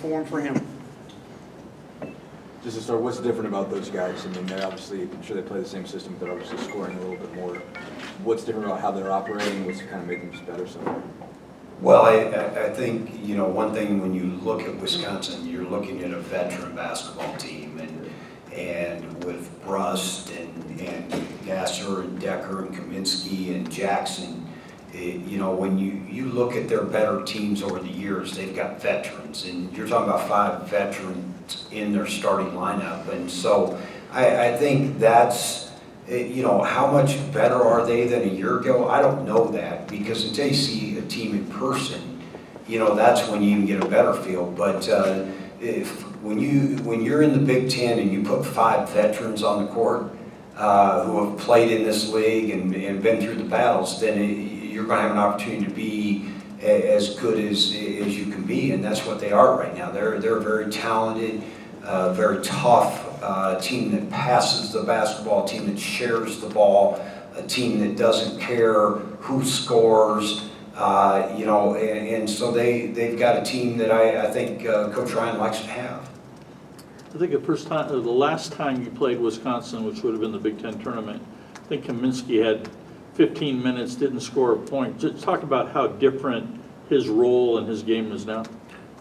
form for him. Just to start, what's different about those guys? I mean, they're obviously, I'm sure they play the same system, but they're obviously scoring a little bit more. What's different about how they're operating? What's kind of making them better? Well, I think, you know, one thing when you look at Wisconsin, you're looking at a veteran basketball team, and with Brust and Gasser and Decker and Kaminsky and Jackson, you know, when you look at their better teams over the years, they've got veterans, and you're talking about 5 veterans in their starting lineup. And so I think that's, you know, how much better are they than a year ago? I don't know that, because until you see a team in person, you know, that's when you can get a better feel. But when you're in the Big Ten and you put 5 veterans on the court who have played in this league and been through the battles, then you're going to have an opportunity to be as good as you can be, and that's what they are right now. They're a very talented, very tough team that passes the basketball, a team that shares the ball, a team that doesn't care who scores, you know, and so they've got a team that I think Coach Ryan likes to have. I think the last time you played Wisconsin, which would have been the Big Ten tournament, I think Kaminsky had 15 minutes, didn't score a point. Just talk about how different his role and his game is now.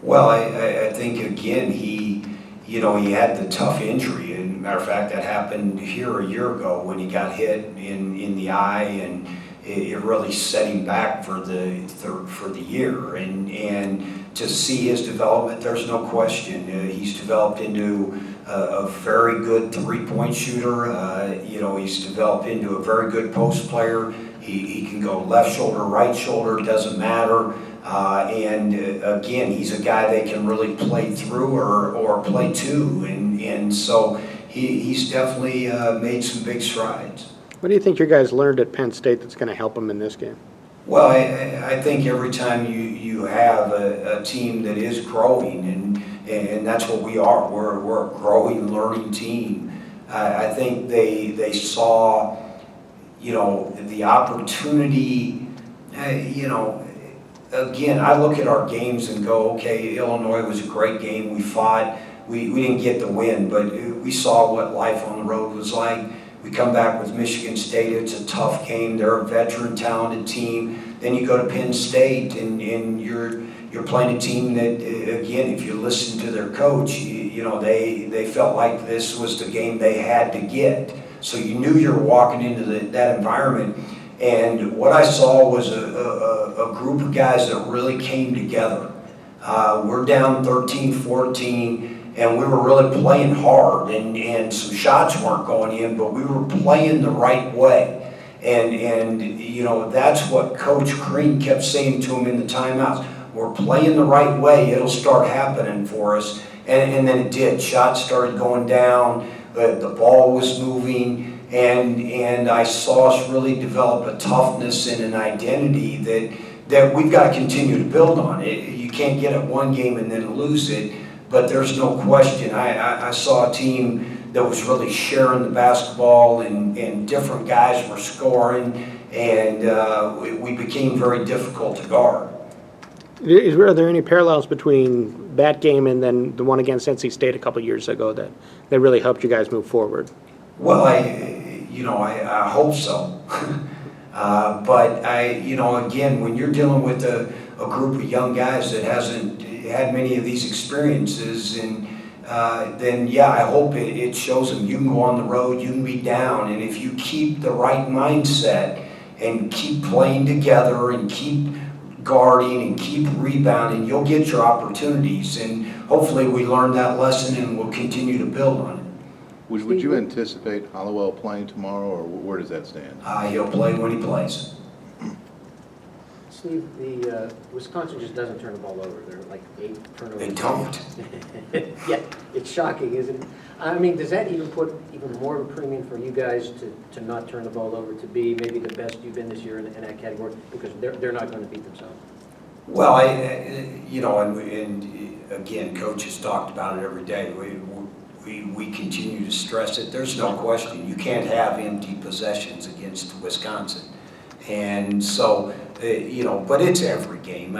Well, I think, again, he had the tough injury. And matter of fact, that happened here a year ago when he got hit in the eye, and it really set him back for the year. And to see his development, there's no question. He's developed into a very good three-point shooter. You know, he's developed into a very good post player. He can go left shoulder, right shoulder, doesn't matter. And again, he's a guy they can really play through or play to. And so he's definitely made some big strides. What do you think your guys learned at Penn State that's going to help them in this game? Well, I think every time you have a team that is growing, and that's what we are. We're a growing, learning team. I think they saw, you know, the opportunity. You know, again, I look at our games and go, okay, Illinois was a great game. We fought. We didn't get the win, but we saw what life on the road was like. We come back with Michigan State. It's a tough game. They're a veteran, talented team. Then you go to Penn State, and you're playing a team that, again, if you listen to their coach, you know, they felt like this was the game they had to get. So you knew you were walking into that environment. And what I saw was a group of guys that really came together. We're down 13-14. And we were really playing hard, and some shots weren't going in, but we were playing the right way. And you know, that's what Coach Green kept saying to him in the timeouts. We're playing the right way, it'll start happening for us. And then it did. Shots started going down, the ball was moving, and I saw us really develop a toughness and an identity that we've got to continue to build on. You can't get it one game and then lose it. But there's no question. I saw a team that was really sharing the basketball, and different guys were scoring, and we became very difficult to guard. Are there any parallels between that game and then the one against NC State a couple years ago that really helped you guys move forward? Well, I hope so. But again, when you're dealing with a group of young guys that hasn't had many of these experiences, and then yeah, I hope it shows them you can go on the road, you can be down, and if you keep the right mindset and keep playing together and keep guarding and keep rebounding, you'll get your opportunities. And hopefully we learned that lesson and we'll continue to build on it. Would you anticipate Hollowell playing tomorrow, or where does that stand? He'll play when he plays. Steve, the Wisconsin just doesn't turn the ball over. They're like 8 turnovers. They don't. Yeah, it's shocking, isn't it? I mean, does that even put even more of a premium for you guys to not turn the ball over, to be maybe the best you've been this year in that category, because they're not going to beat themselves? Well, and again, coaches talked about it every day. We continue to stress it. There's no question. You can't have empty possessions against Wisconsin. And so but it's every game.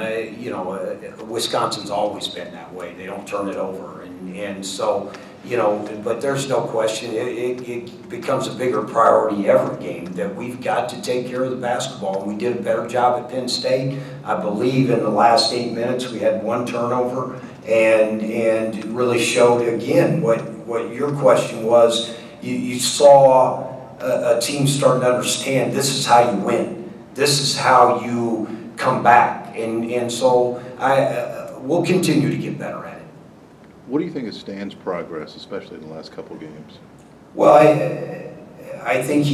Wisconsin's always been that way. They don't turn it over. And so, but there's no question, it becomes a bigger priority every game that we've got to take care of the basketball. And we did a better job at Penn State. I believe in the last 8 minutes we had 1 turnover and really showed again what your question was. You saw a team starting to understand this is how you win. This is how you come back. And so we'll continue to get better at it. What do you think of Stan's progress, especially in the last couple of games? Well, I think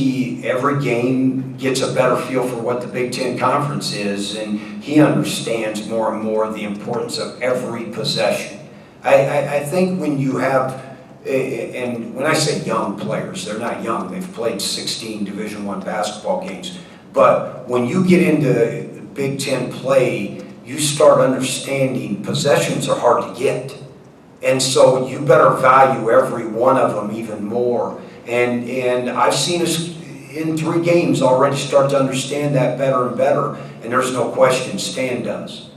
every game gets a better feel for what the Big Ten Conference is, and he understands more and more the importance of every possession. I think when you have, and when I say young players, they're not young. They've played 16 Division I basketball games. But when you get into Big Ten play, you start understanding possessions are hard to get. And so you better value every one of them even more. And I've seen us in 3 games already start to understand that better and better. And there's no question Stan does.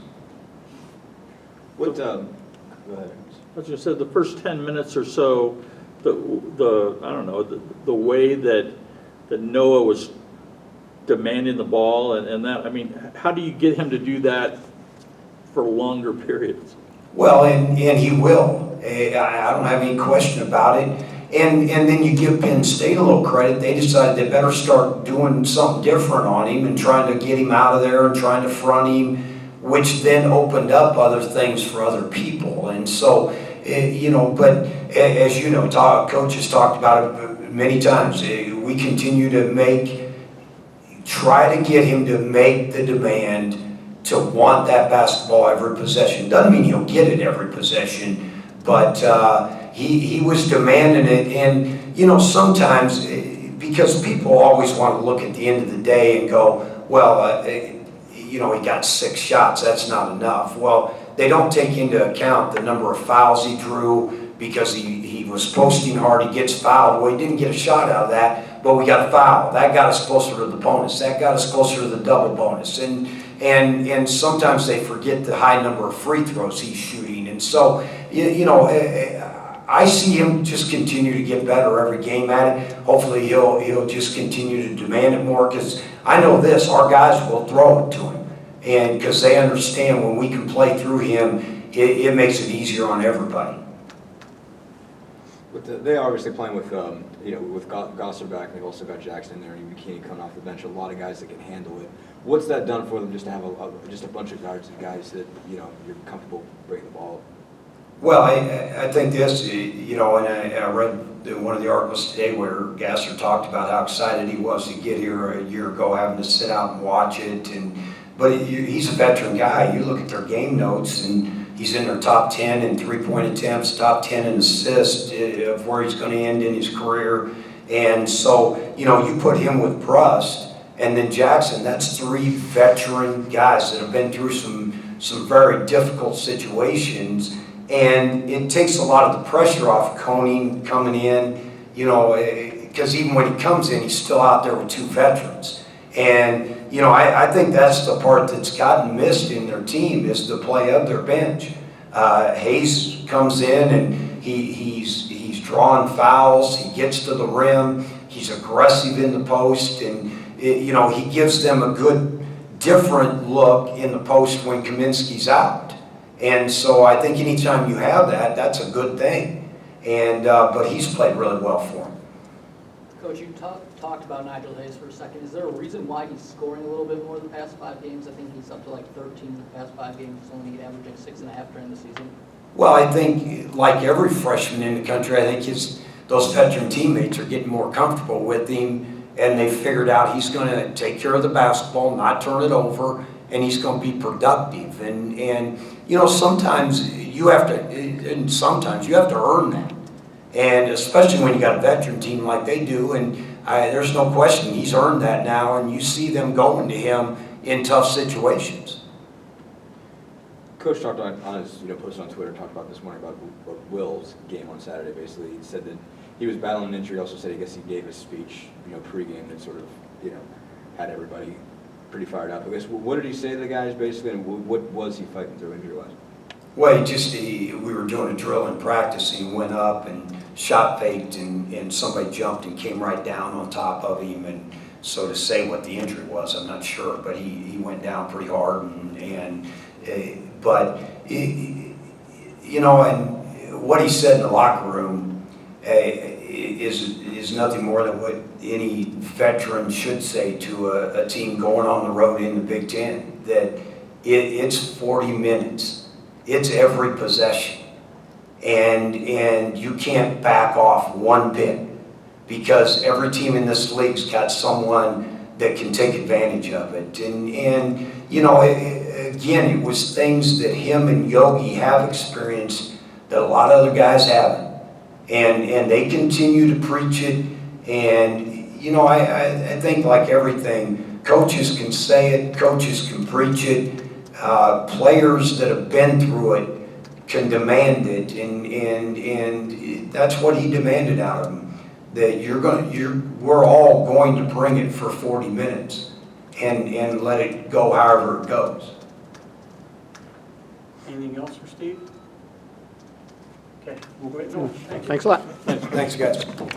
Go ahead. As you said, the first 10 minutes or so, the way that Noah was demanding the ball and that, I mean, how do you get him to do that for longer periods? Well, and he will. I don't have any question about it. And then you give Penn State a little credit. They decided they better start doing something different on him and trying to get him out of there and trying to front him, which then opened up other things for other people. And so, but as you know, Coach has talked about it many times. We continue to try to get him to make the demand to want that basketball every possession. Doesn't mean he'll get it every possession, but he was demanding it. And, sometimes, because people always want to look at the end of the day and go, well, he got 6 shots, that's not enough. Well, they don't take into account the number of fouls he drew because he was posting hard, he gets fouled. Well, he didn't get a shot out of that, but we got a foul. That got us closer to the bonus. That got us closer to the double bonus. And sometimes they forget the high number of free throws he's shooting. And so, I see him just continue to get better every game at it. Hopefully he'll just continue to demand it more, because I know this, our guys will throw it to him. And because they understand when we can play through him, it makes it easier on everybody. They obviously playing with Gosser back, and they've also got Jackson in there, and McKinney coming off the bench. A lot of guys that can handle it. What's that done for them, just to have just a bunch of guards and guys that you're comfortable bringing the ball up? Well, I think this, and I read one of the articles today where Gasser talked about how excited he was to get here a year ago, having to sit out and watch it. But he's a veteran guy. You look at their game notes, and he's in their top 10 in three-point attempts, top 10 in assists of where he's going to end in his career. And so, you put him with Prust, and then Jackson, that's 3 veteran guys that have been through some very difficult situations. And it takes a lot of the pressure off Koenig coming in, because even when he comes in, he's still out there with 2 veterans. And, I think that's the part that's gotten missed in their team, is the play of their bench. Hayes comes in and he's drawing fouls, he gets to the rim, he's aggressive in the post, and he gives them a good, different look in the post when Kaminsky's out. And so I think anytime you have that, that's a good thing. And but he's played really well for him. Coach, you talked about Nigel Hayes for a second. Is there a reason why he's scoring a little bit more the past 5 games? I think he's up to like 13 in the past 5 games. He's only averaging 6.5 during the season. Well, I think, like every freshman in the country, I think those veteran teammates are getting more comfortable with him, and they figured out he's going to take care of the basketball, not turn it over, and he's going to be productive. And sometimes you have to earn that. And especially when you got a veteran team like they do, and there's no question he's earned that now, and you see them going to him in tough situations. Coach talked on his post on Twitter, talked about this morning about Will's game on Saturday. Basically, he said that he was battling an injury. He also said, I guess he gave a speech, pregame that sort of, had everybody pretty fired up. I guess, what did he say to the guys basically, and what was he fighting through injury-wise? Well, we were doing a drill in practice, and he went up and shot faked, and somebody jumped and came right down on top of him. And so to say what the injury was, I'm not sure, but he went down pretty hard. But you know, and what he said in the locker room is nothing more than what any veteran should say to a team going on the road in the Big Ten, that it's 40 minutes. It's every possession, and you can't back off one bit, because every team in this league's got someone that can take advantage of it. And you know, again, it was things that him and Yogi have experienced that a lot of other guys haven't, and they continue to preach it. And you know, I think like everything, coaches can say it, coaches can preach it. Players that have been through it can demand it, and that's what he demanded out of them. That we're all going to bring it for 40 minutes, and let it go however it goes. Anything else for Steve? Okay, we'll go ahead. No, thank you. Thanks a lot. Thanks, guys.